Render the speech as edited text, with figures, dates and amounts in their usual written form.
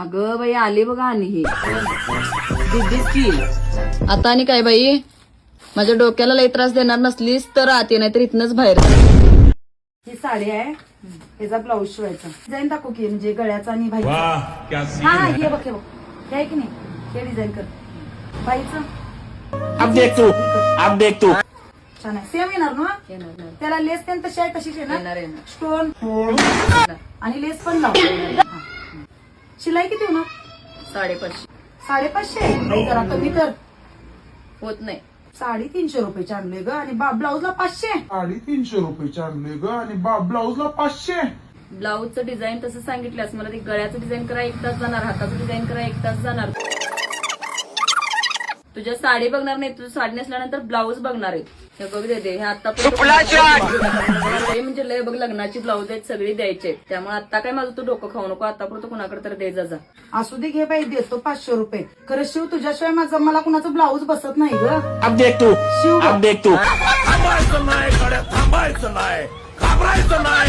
अगं बाई आली बघा आणि ही दीदीच की. आता आणि काय बाई, माझ्या डोक्याला लई त्रास देणार नसलीस तर आत ये, नाहीतर इथनच बाहेर. ही साडी आहे, ह्याचा ब्लाऊज शिवायचा. डिझाईन टाकू की, म्हणजे गळ्याचा आणि भाईचा. हा हे बघ, हे बघ, हे आहे की नाही, हे डिझाईन कर बाईचं. अब देख तू छान आहे, सेम येणार ना. येणार त्याला लेस पण तशी आहे, तशीच आहे ना. येणार. स्टोन आणि लेस पण लाव. हा. शिलाई किती होणार? 550. 550. बाई जरा कमी कर. होत नाही. 350 रुपये आणले ग, आणि ब्लाऊजला 500. 350 रुपये आणले ग, आणि ब्लाऊजला 500. ब्लाऊजचं डिझाईन तसं सांगितलंस मला, ते गळ्याचं डिझाईन करा 1 तास जाणार, हाताचं डिझाईन करा 1 तास जाणार. तुझ्या साडी बघणार नाही, तुझं साडी नेसल्यानंतर ब्लाऊज बघणार आहे. हे बघ दे हे आता म्हणजे लय बघ, लग्नाची ब्लाऊज आहेत सगळी द्यायचे, त्यामुळे आता काय माझं तू डोकं खाऊ नको, आतापर्यंत कुणाकडे तर दे जा. असू दे घे बाई, देतो 500 रुपये. खरं शिव, तुझ्याशिवाय मला कुणाचं ब्लाऊज बसत नाही ग. अब देख तू शिव थांबायचं नाही, घाबरायचं नाही.